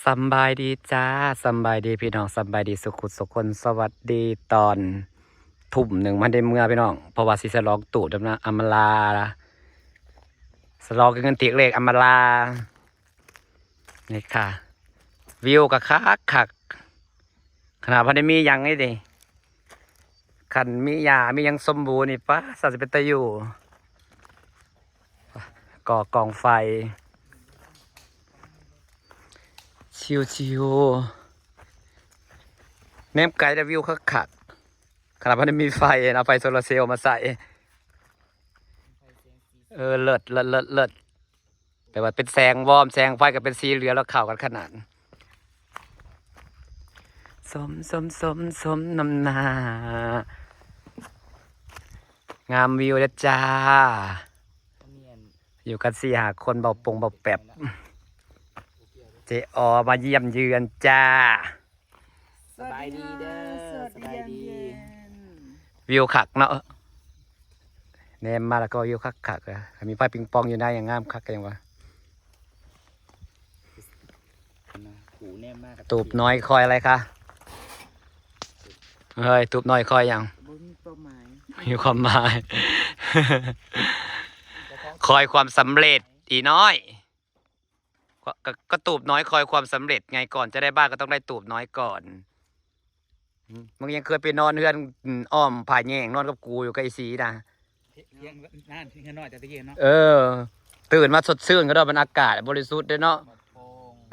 สำบายดีจ้าสำบายดีพี่น้องสำบายดีสุขุสุขคนสวัสดีตอนทุ่มหนึ่งมันได้เมื่อพี่น้องเพราะว่าสิสลองตู่ดำนะอำมาลาสลองเงินเตียกเลขอำมาลานี่ค่ะวิวกับคักขนาดพันได้มียังไงดิขันมียามียังสมบูรณ์นี่ปะสัตว์เป็นตะอยู่ก่อกองไฟชิวๆแนมไกลแต่วิวคักขนาดพันได้มีไฟเอาไฟโซลาร์เซลล์มาใส่เลิศแต่ว่าเป็นแสงวอร์มแสงไฟกับเป็นสีเหลืองแล้วเข้ากันขนาดสมน้ำหน้างามวิวนะจ้าอยู่กัน4-5 คนเบาแป๊บเจอมาเยี่ยมเยือนจ้าสบายดีเด้อสบายดีวิวคักเนาะแนมมาแล้วก็วิวคักเลยมีไฟปิงปองอยู่ได้อย่างงามคักกันยังวะหูแน่มาก ตูบน้อยคอยอะไรคะเฮ้ยตูบน้อยคอยยังมีเป้าหมายมีความหมาย คอยความสำเร็จอีน้อยก็ตูบน้อยคอยความสำเร็จไงก่อนจะได้บ้านก็ต้องได้ตูบน้อยก่อนมึงยังเคยไปนอนเฮือนอ้อมผาแยงนอนกับกูอยู่กับไอ้สีนะยังนั่นที่น้อยแต่ตะเกียบเนาะตื่นมาสดชื่นก็ได้มันอากาศบริสุทธิ์ด้วยเนาะ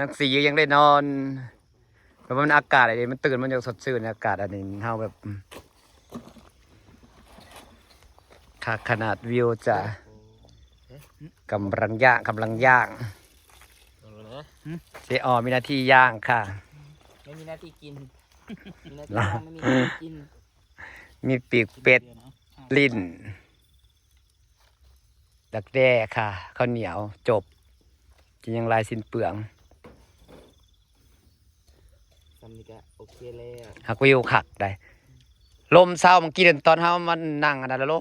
นักสียังได้นอนแบบมันอากาศอะไรมันตื่นมันยังสดชื่นอากาศอันนี้เท่าแบบขนาดวิวจะกำลังย่างเจอมีหน้าที่ย่างค่ะไม่มีหน้าที่กินมีหน้าที่ไม่มีหน้าที่กินมีปีกเป็ดลิ้นดักแด้ค่ะข้าวเหนียวจบกินยังลายสิ้นเปลืองซัมนี่ก็โอเคแล้วหักวิวขักได้ลมเศร้ามันกินตอนเฮามันนั่งอันนั้นล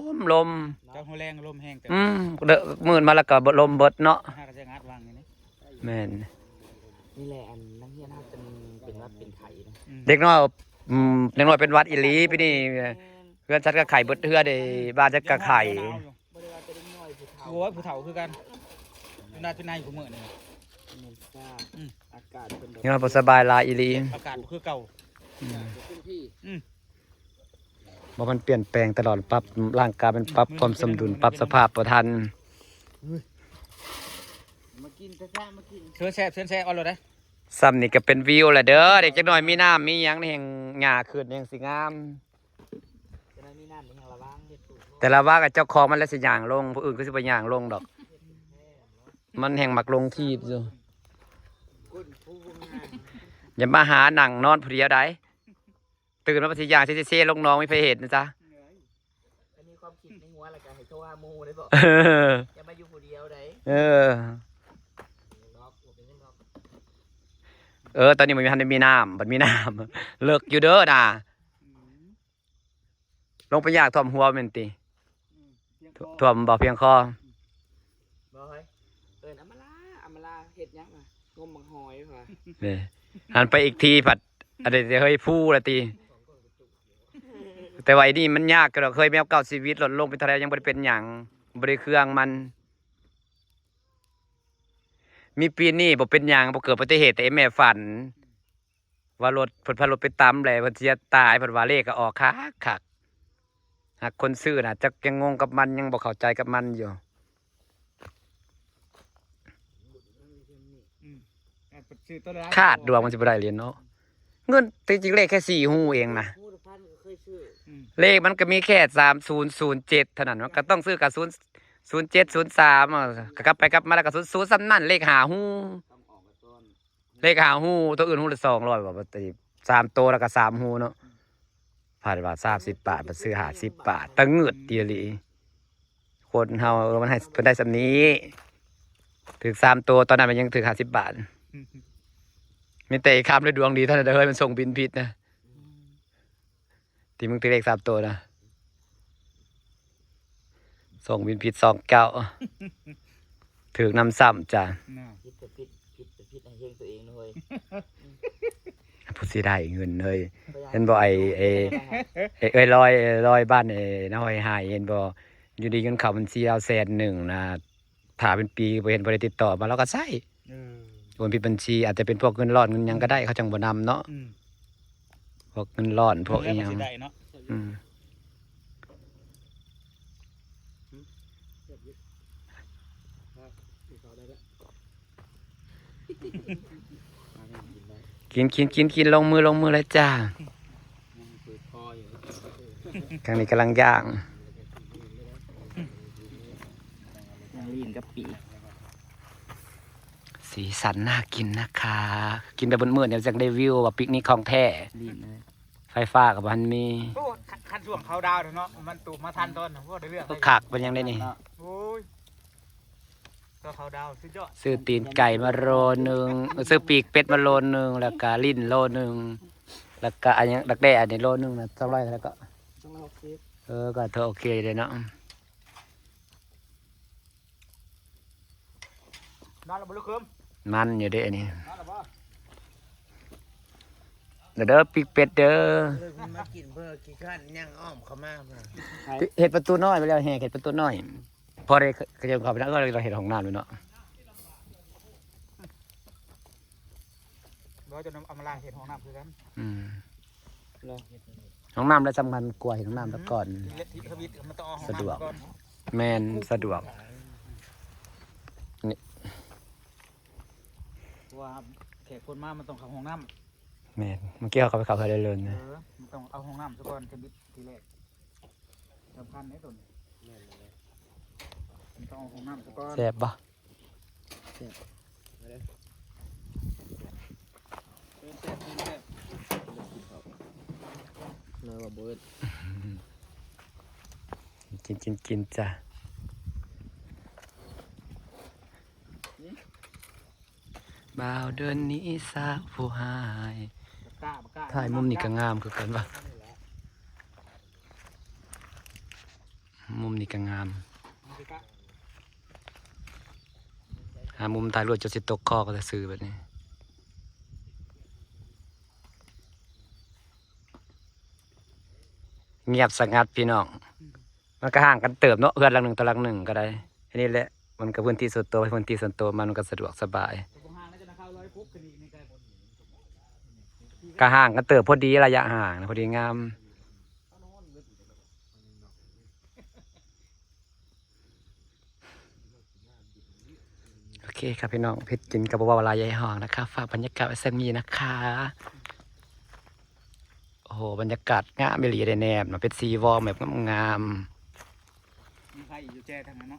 มเจ้าหัวแรงลมแห้งเดอะมืดมาแล้วก็ลมเบิดเนาะห้าก็จะงัดวางอย่างนี้แม่นนี่แหละอันนักเรียนน่าจะเป็นวัดเป็นไข่นะเด็กน้อยเป็นวัดอีหลีพี่นี่เพื่อนชัดก็ไข่เบิดเทือได้บ้านชัดก็ไข่โอ้ยผู้เฒ่าคือกันน่าจะนายผู้เมื่อนี่อากาศเป็นนี่มันสบายลาอีหลีอากาศคือเก่าเพราะมันเปลี่ยนแปลงตลอดปรับร่างกายเป็นปรับความสมดุลปรับสภาพประทันมากินมากินเชิญแซ่เอาเลยนะซ้ำนี่ก็เป็นวิวแหละเด้อเด็กจักหน่อยมีน้ำมีหยังในแห่งหญ้าขึ้นแห่งสิงามแต่ละว่ากับเจ้าของมันแล้วสิย่างลงผู้อื่นก็สิบ่ย่างลงดอกมันแห่งมักลงที่อยู่อย่ามาหาหนังนอนผู้เดียวได้ตื่นมาปฏิญาณเซ่ลงน้องไม่เคยเห็นนะจ๊ะมีความคิดในหัวอะไรกันให้เขาว่ามูได้บอกอย่ามาอยู่ผู้เดียวได้ตอนนี้มันมีทันได้มีน้ำมันมีน้ำเลิกอยู่เด้อนะลงไปยากท่วมหัวเมนตีท่วมบ่เพียงคอบ่เฮ้ยอำมาลาเห็ดยังงมบังหอยค่ะเนี่ยหันไปอีกทีผัดอะไรเฮ้ยพูดละตีแต่ว่าไอ้นี่มันยากก็เราเคยแมวเก่าชีวิตหล่นลงไปทะเลยังบริเป็นอย่างบริเครื่องมันมีปีนี้บอกเป็นอย่างบอกเกิดอุบัติเหตุแต่แม่ฝันว่ารถผลพารถไปตำเลยพันเสียตายผัดว่าเลขก็ออกคักหากคนซื้อน่ะจะยังงงกับมันยังบอกเข้าใจกับมันอยู่คาดดวงมันจะไม่ได้เรียนเนาะเงินจริงๆเลขแค่4 หูเองนะเลขมันก็มีแค่3007เท่านั้นมันก็ต้องซื้อกับ0703กลับไปกลับมาแล้วก็00ซ้ำนั่นเลข5 หูเลข5 หูตัวอื่นหูละ200บาท3 ตัวแล้วก็3 หูเนาะผ่านบาท30 บาทมาซื้อ50 บาทตั้งเงือดเดียวเลยคนเฮามันให้เพิ่นได้สำนี้ถึง3 ตัวตอนนั้นมันยังถึง50 บาทมีแต่คำเลยดวงดีท่านเด้อมันส่งบินผิดนะที่มึงตีเลข3 ตัวนะส่งบินผิด29ถึงนำซ้ำจ้ะ งตัวเองเลย ผู้สิได้เงินเลยเห็นบ่ไอ้ลอยบ้านน้อยหายเห็นบ่อยู่ดีเงินเข้าบัญชีเอา100,000นะถ้าเป็นปีบ่เห็นบ่ได้ติดต่อมาเราก็ใช้โอนผิดบัญชีอาจจะเป็นพวกเงินรอดเงินหยังก็ได้เขาจังบ่นำเนาะพวกเงินรอดพวกอีหยังอืมกินลงมือเลยจ้าครั้งนี้กำลังย่างลีนกับปี สีสันน่ากินนะคะ กินแบบบนมือเดี๋ยวจะได้วิวว่าปิกนิกของแท้ไฟฟ้ากับมันมี โอ้คันช่วงเขาดาวเนาะมันตูมาทันต้นพวกได้เรื่อง ก็ขักเป็นยังได้นี่ โอ้ยก็เขาดาวสุดยอด ซื้อตีนไก่มาโลนึงซื้อปีกเป็ดมาโลนึงแล้วก็ลิ้นโลนึงแล้วก็อันยังดักแด้อันนี้โลนึงนะเท่าไรแล้วก็ก็เธอโอเคเลยเนาะ นอนแล้วบ่ลุกขึ้น มันอยู่เด้อันนี้ นอนแล้วบ่ เด้อปีกเป็ดเด้อ มากินเพื่อกินข้าวย่างอ้อมเขามากมา เห็ดประตูน้อยไปแล้วแหกเห็ดประตูน้อยพอได้ขยับเข้าไปแล้วก็เราเห็ดของน้ำเลยเนาะ บ่จะนำเอามาล้างเห็ดห้องน้ำคือกัน ของน้ำแล้วสำคัญกว่าเห็ดของน้ำแล้วก่อน เล็ดที่ทวิตมันต้องเอาห้อง สะดวก น้ำก่อน แมนสะดวก เพราะว่าแขกคนมามันต้องเข้าห้องน้ำ แมนเมื่อกี้เขาไปเขาเลยเลยนะ มันต้องเอาห้องน้ำซะก่อนทวิตทีแรกสำคัญในตัวนี้มันต้องเอาห้องน้ำซะก่อน แซ่บปะ เนื้อเบิร์ด กินจ้ะบ่าวเดินนี้สาวผู้หายถ่ายมุมนี้ก็งามคือกันปะมุมนี้ก็งามหามุมถ่ายรูปจะสิตกคอก็จะซื้อแบบนี้เงียบสงัดพี่น้องมันก็ห่างกันเติบเนาะเพื่อนหลังหนึ่งต่อหลังหนึ่งก็ได้อันนี้แหละมันก็พื้นที่ส่วนตัวพื้นที่ส่วนตัวมันก็สะดวกสบายก็ห่างกันเติบพอดีระยะห่างนะพอดีงามโอเคครับพี่น้องเพชรกินกับบัวลายใหญ่ห้องนะคะฝากบรรยากาศไว้สักนี้นะคะโอ้โหบรรยากาศงามเบลีได้แนบเนาะเป็นซีวอลแบบงาม มีใครอยู่แจ้ทางนั้นเนาะ